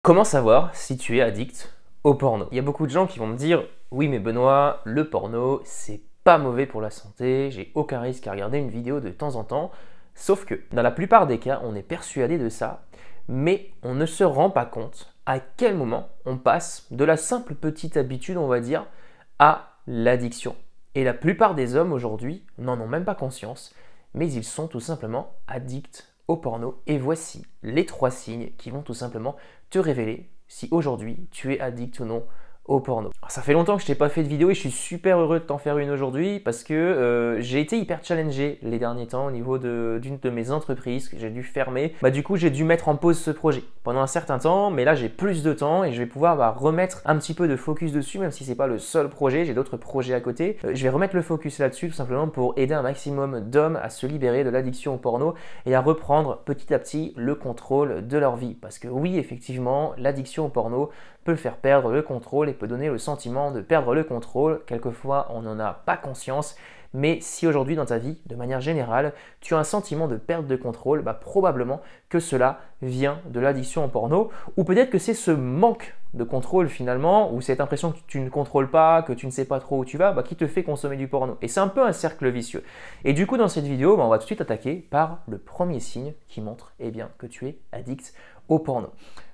Comment savoir si tu es addict au porno? Il y a beaucoup de gens qui vont me dire: «Oui mais Benoît, le porno, c'est pas mauvais pour la santé, j'ai aucun risque à regarder une vidéo de temps en temps». Sauf que, dans la plupart des cas, on est persuadé de ça, mais on ne se rend pas compte à quel moment on passe de la simple petite habitude, on va dire, à l'addiction. Et la plupart des hommes aujourd'hui n'en ont même pas conscience, mais ils sont tout simplement addicts au porno. Et voici les 3 signes qui vont tout simplement te révéler si aujourd'hui tu es addict ou non au porno. Alors, ça fait longtemps que je t'ai pas fait de vidéo et je suis super heureux de t'en faire une aujourd'hui parce que j'ai été hyper challengé les derniers temps au niveau d'une de mes entreprises que j'ai dû fermer. Du coup j'ai dû mettre en pause ce projet pendant un certain temps, mais là j'ai plus de temps et je vais pouvoir remettre un petit peu de focus dessus, même si c'est pas le seul projet, j'ai d'autres projets à côté. Je vais remettre le focus là-dessus tout simplement pour aider un maximum d'hommes à se libérer de l'addiction au porno et à reprendre petit à petit le contrôle de leur vie. Parce que oui, effectivement, l'addiction au porno peut faire perdre le contrôle et peut donner le sentiment de perdre le contrôle. Quelquefois, on n'en a pas conscience. Mais si aujourd'hui dans ta vie, de manière générale, tu as un sentiment de perte de contrôle, probablement que cela vient de l'addiction au porno, ou peut-être que c'est ce manque de contrôle finalement, ou cette impression que tu ne contrôles pas, que tu ne sais pas trop où tu vas, qui te fait consommer du porno. Et c'est un peu un cercle vicieux. Et du coup, dans cette vidéo, on va tout de suite attaquer par le premier signe qui montre que tu es addict au porno.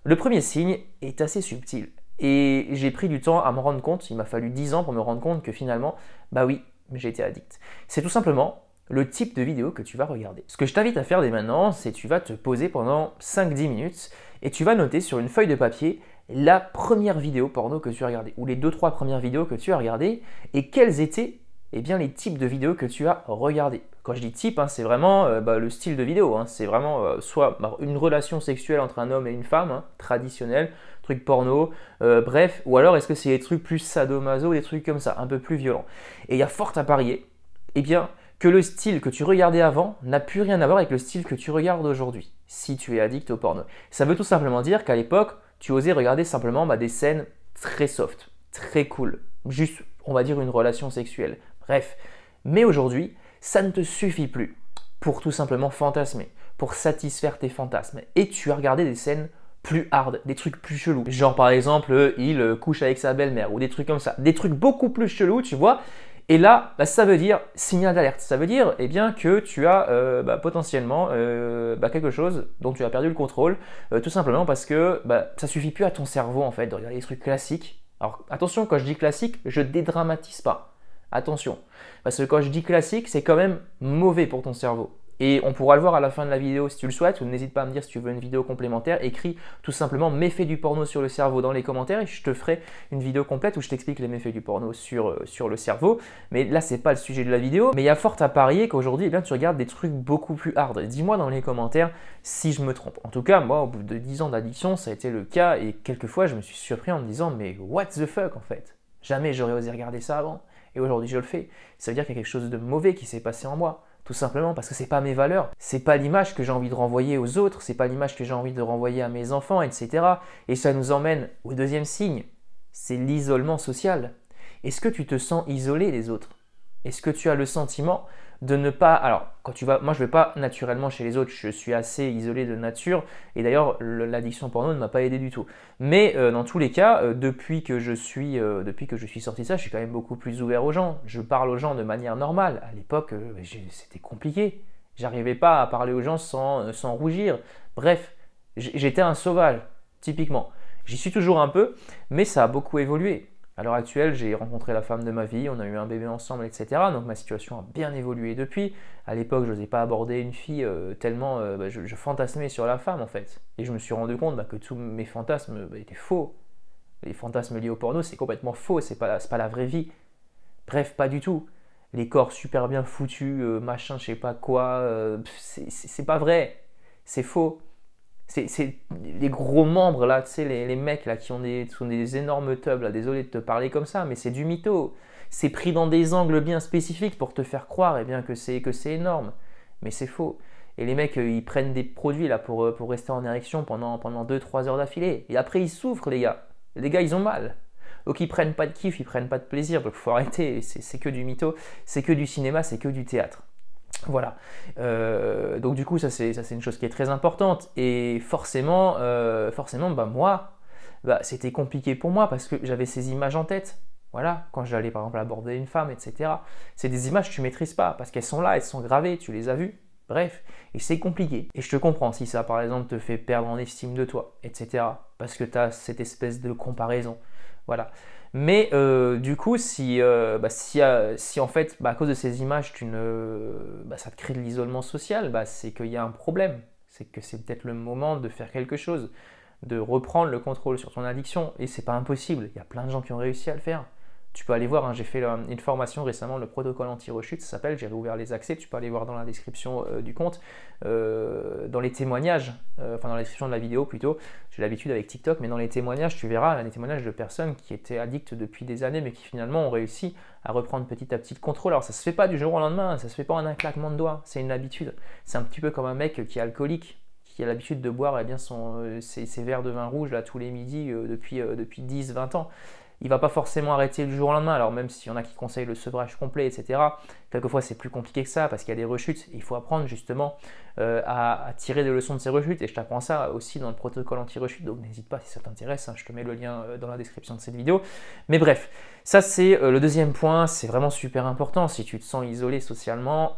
Le premier signe est assez subtil. Et j'ai pris du temps à me rendre compte, il m'a fallu 10 ans pour me rendre compte que finalement, oui, j'ai été addict. C'est tout simplement le type de vidéo que tu vas regarder. Ce que je t'invite à faire dès maintenant, c'est tu vas te poser pendant 5-10 minutes et tu vas noter sur une feuille de papier la première vidéo porno que tu as regardée, ou les 2-3 premières vidéos que tu as regardées, et quels étaient les types de vidéos que tu as regardées. Quand je dis type, c'est vraiment le style de vidéo. C'est vraiment soit une relation sexuelle entre un homme et une femme, traditionnelle, truc porno, bref, ou alors est-ce que c'est des trucs plus sadomaso, des trucs comme ça, un peu plus violents. Et il y a fort à parier, que le style que tu regardais avant n'a plus rien à voir avec le style que tu regardes aujourd'hui, si tu es addict au porno. Ça veut tout simplement dire qu'à l'époque, tu osais regarder simplement des scènes très soft, très cool, juste, on va dire, une relation sexuelle. Bref, mais aujourd'hui, ça ne te suffit plus pour tout simplement fantasmer, pour satisfaire tes fantasmes. Et tu as regardé des scènes plus hard, des trucs plus chelous. Genre par exemple, il couche avec sa belle-mère ou des trucs comme ça. Des trucs beaucoup plus chelous, tu vois. Et là, ça veut dire signal d'alerte. Ça veut dire que tu as potentiellement quelque chose dont tu as perdu le contrôle, tout simplement parce que ça suffit plus à ton cerveau en fait de regarder des trucs classiques. Alors attention, quand je dis classique, je dédramatise pas. Attention, parce que quand je dis classique, c'est quand même mauvais pour ton cerveau. Et on pourra le voir à la fin de la vidéo si tu le souhaites, ou n'hésite pas à me dire si tu veux une vidéo complémentaire, écris tout simplement méfaits du porno sur le cerveau dans les commentaires et je te ferai une vidéo complète où je t'explique les méfaits du porno sur le cerveau. Mais là, c'est pas le sujet de la vidéo, mais il y a fort à parier qu'aujourd'hui, tu regardes des trucs beaucoup plus hard. Dis-moi dans les commentaires si je me trompe. En tout cas, moi, au bout de 10 ans d'addiction, ça a été le cas et quelquefois, je me suis surpris en me disant, mais what the fuck en fait? Jamais j'aurais osé regarder ça avant. Et aujourd'hui, je le fais. Ça veut dire qu'il y a quelque chose de mauvais qui s'est passé en moi. Tout simplement parce que c'est pas mes valeurs. C'est pas l'image que j'ai envie de renvoyer aux autres. C'est pas l'image que j'ai envie de renvoyer à mes enfants, etc. Et ça nous emmène au deuxième signe. C'est l'isolement social. Est-ce que tu te sens isolé des autres? Est-ce que tu as le sentiment de ne pas… Alors, moi je ne vais pas naturellement chez les autres, je suis assez isolé de nature et d'ailleurs l'addiction au porno ne m'a pas aidé du tout. Mais dans tous les cas, depuis que je suis sorti de ça, je suis quand même beaucoup plus ouvert aux gens. Je parle aux gens de manière normale. À l'époque, c'était compliqué. J'arrivais pas à parler aux gens sans rougir. Bref, j'étais un sauvage, typiquement. J'y suis toujours un peu, mais ça a beaucoup évolué. À l'heure actuelle, j'ai rencontré la femme de ma vie, on a eu un bébé ensemble, etc. Donc ma situation a bien évolué depuis. À l'époque, je n'osais pas aborder une fille tellement je fantasmais sur la femme en fait. Et je me suis rendu compte que tous mes fantasmes étaient faux. Les fantasmes liés au porno, c'est complètement faux, c'est pas la vraie vie. Bref, pas du tout. Les corps super bien foutus, machin, je sais pas quoi, c'est pas vrai. C'est faux. C'est les gros membres là, tu sais, les mecs là qui ont des énormes tubs là, désolé de te parler comme ça, mais c'est du mytho. C'est pris dans des angles bien spécifiques pour te faire croire que c'est énorme, mais c'est faux. Et les mecs, ils prennent des produits là pour rester en érection pendant 2-3 heures d'affilée. Et après, ils souffrent, les gars. Les gars, ils ont mal. Donc, ils prennent pas de kiff, ils prennent pas de plaisir. Donc, faut arrêter. C'est que du mytho, c'est que du cinéma, c'est que du théâtre. Voilà, donc du coup ça c'est une chose qui est très importante et forcément moi bah, c'était compliqué pour moi parce que j'avais ces images en tête. Voilà, quand j'allais par exemple aborder une femme, etc. C'est des images que tu ne maîtrises pas parce qu'elles sont là, elles sont gravées, tu les as vues. Bref, et c'est compliqué. Et je te comprends si ça, par exemple, te fait perdre en estime de toi, etc. Parce que tu as cette espèce de comparaison. Voilà. Mais du coup, si en fait, à cause de ces images, ça te crée de l'isolement social, c'est qu'il y a un problème. C'est que c'est peut-être le moment de faire quelque chose, de reprendre le contrôle sur ton addiction. Et c'est pas impossible. Il y a plein de gens qui ont réussi à le faire. Tu peux aller voir, j'ai fait une formation récemment, le protocole anti-rechute, ça s'appelle, j'ai réouvert les accès, tu peux aller voir dans la description du compte, dans les témoignages, dans la description de la vidéo plutôt, j'ai l'habitude avec TikTok, mais dans les témoignages, tu verras des témoignages de personnes qui étaient addictes depuis des années, mais qui finalement ont réussi à reprendre petit à petit le contrôle. Alors ça se fait pas du jour au lendemain, ça se fait pas en un claquement de doigts, c'est une habitude. C'est un petit peu comme un mec qui est alcoolique, qui a l'habitude de boire ses verres de vin rouge là, tous les midis depuis 10-20 ans. Il ne va pas forcément arrêter du jour au lendemain, alors même s'il y en a qui conseillent le sevrage complet, etc. Quelquefois c'est plus compliqué que ça parce qu'il y a des rechutes. Il faut apprendre justement à tirer des leçons de ces rechutes et je t'apprends ça aussi dans le protocole anti-rechute, donc n'hésite pas si ça t'intéresse, je te mets le lien dans la description de cette vidéo. Mais bref, ça c'est le deuxième point, c'est vraiment super important. Si tu te sens isolé socialement,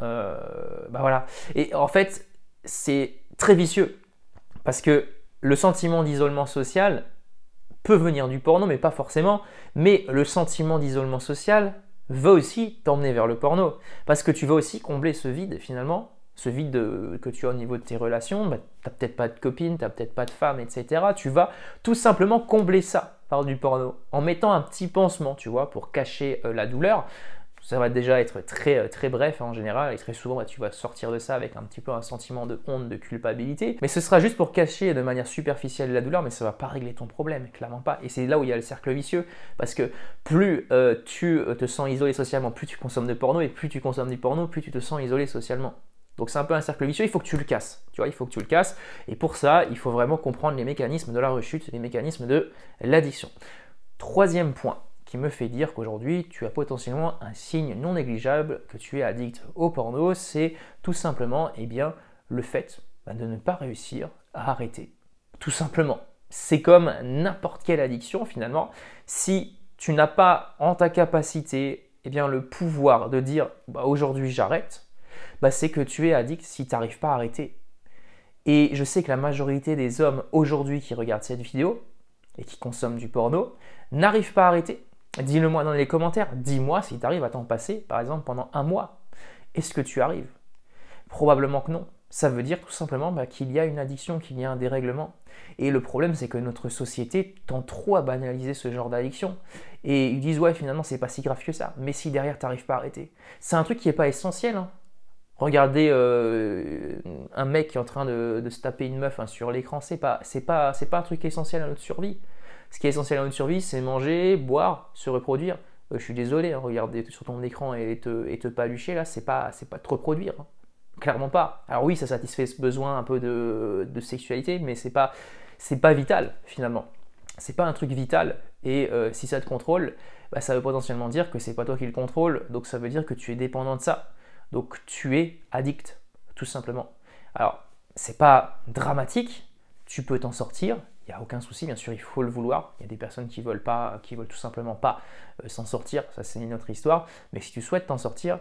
voilà. Et en fait, c'est très vicieux parce que le sentiment d'isolement social peut venir du porno, mais pas forcément. Mais le sentiment d'isolement social va aussi t'emmener vers le porno. Parce que tu vas aussi combler ce vide, finalement. Ce vide que tu as au niveau de tes relations. Tu n'as peut-être pas de copine, tu n'as peut-être pas de femme, etc. Tu vas tout simplement combler ça par du porno. En mettant un petit pansement, tu vois, pour cacher la douleur. Ça va déjà être très, très bref en général et très souvent tu vas sortir de ça avec un petit peu un sentiment de honte, de culpabilité. Mais ce sera juste pour cacher de manière superficielle la douleur, mais ça ne va pas régler ton problème, clairement pas. Et c'est là où il y a le cercle vicieux parce que plus tu te sens isolé socialement, plus tu consommes de porno et plus tu consommes du porno, plus tu te sens isolé socialement. Donc c'est un peu un cercle vicieux, il faut que tu le casses. Tu vois, il faut que tu le casses. Et pour ça, il faut vraiment comprendre les mécanismes de la rechute, les mécanismes de l'addiction. Troisième point qui me fait dire qu'aujourd'hui, tu as potentiellement un signe non négligeable que tu es addict au porno, c'est tout simplement le fait de ne pas réussir à arrêter. Tout simplement. C'est comme n'importe quelle addiction finalement. Si tu n'as pas en ta capacité le pouvoir de dire aujourd'hui j'arrête, c'est que tu es addict si tu n'arrives pas à arrêter. Et je sais que la majorité des hommes aujourd'hui qui regardent cette vidéo et qui consomment du porno n'arrivent pas à arrêter. Dis-le moi dans les commentaires, dis-moi si tu arrives à t'en passer, par exemple, pendant un mois. Est-ce que tu arrives? Probablement que non. Ça veut dire tout simplement qu'il y a une addiction, qu'il y a un dérèglement. Et le problème, c'est que notre société tend trop à banaliser ce genre d'addiction. Et ils disent, ouais, finalement, c'est pas si grave que ça. Mais si derrière, tu n'arrives pas à arrêter. C'est un truc qui n'est pas essentiel. Regardez un mec qui est en train de se taper une meuf sur l'écran, c'est pas un truc essentiel à notre survie. Ce qui est essentiel à notre survie, c'est manger, boire, se reproduire. Je suis désolé, regarder sur ton écran et te palucher, là, c'est pas te reproduire. Clairement pas. Alors oui, ça satisfait ce besoin un peu de sexualité, mais c'est pas vital, finalement. C'est pas un truc vital. Et si ça te contrôle, ça veut potentiellement dire que c'est pas toi qui le contrôle, donc ça veut dire que tu es dépendant de ça. Donc tu es addict, tout simplement. Alors, c'est pas dramatique, tu peux t'en sortir. Il n'y a aucun souci, bien sûr, il faut le vouloir. Il y a des personnes qui veulent tout simplement pas s'en sortir, ça c'est une autre histoire. Mais si tu souhaites t'en sortir,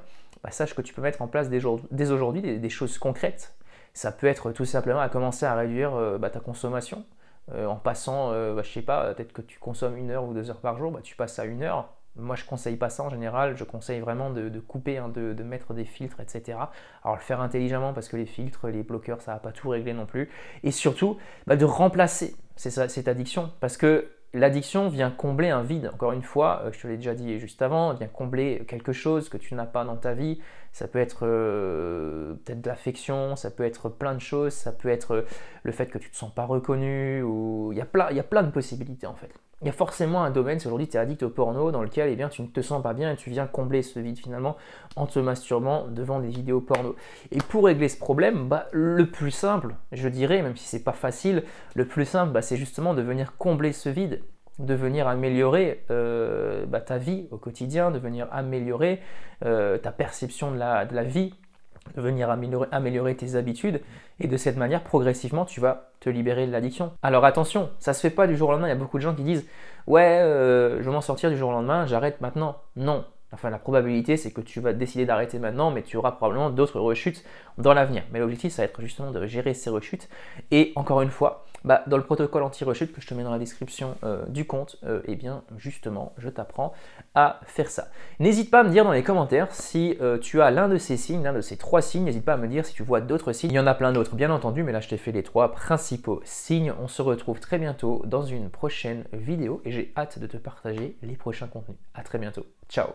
sache que tu peux mettre en place dès aujourd'hui des choses concrètes. Ça peut être tout simplement à commencer à réduire ta consommation en passant, je sais pas, peut-être que tu consommes 1 heure ou 2 heures par jour, tu passes à 1 heure. Moi, je ne conseille pas ça en général, je conseille vraiment de couper, de mettre des filtres, etc. Alors, le faire intelligemment parce que les filtres, les bloqueurs, ça ne va pas tout régler non plus. Et surtout, de remplacer cette addiction parce que l'addiction vient combler un vide. Encore une fois, je te l'ai déjà dit juste avant, vient combler quelque chose que tu n'as pas dans ta vie. Ça peut être peut-être de l'affection, ça peut être plein de choses, ça peut être le fait que tu ne te sens pas reconnu, ou il y a plein de possibilités en fait. Il y a forcément un domaine, si aujourd'hui tu es addict au porno, dans lequel tu ne te sens pas bien et tu viens combler ce vide finalement en te masturbant devant des vidéos porno. Et pour régler ce problème, le plus simple, je dirais, même si c'est pas facile, le plus simple, c'est justement de venir combler ce vide, de venir améliorer ta vie au quotidien, de venir améliorer ta perception de la vie de venir améliorer tes habitudes et de cette manière, progressivement, tu vas te libérer de l'addiction. Alors attention, ça se fait pas du jour au lendemain. Il y a beaucoup de gens qui disent ouais, je vais m'en sortir du jour au lendemain, j'arrête maintenant. Non. Enfin, la probabilité, c'est que tu vas décider d'arrêter maintenant, mais tu auras probablement d'autres rechutes dans l'avenir. Mais l'objectif, ça va être justement de gérer ces rechutes. Et encore une fois, dans le protocole anti-rechute que je te mets dans la description du compte, eh bien, justement, je t'apprends à faire ça. N'hésite pas à me dire dans les commentaires si tu as l'un de ces signes, l'un de ces 3 signes. N'hésite pas à me dire si tu vois d'autres signes. Il y en a plein d'autres, bien entendu, mais là, je t'ai fait les 3 principaux signes. On se retrouve très bientôt dans une prochaine vidéo et j'ai hâte de te partager les prochains contenus. À très bientôt. Ciao!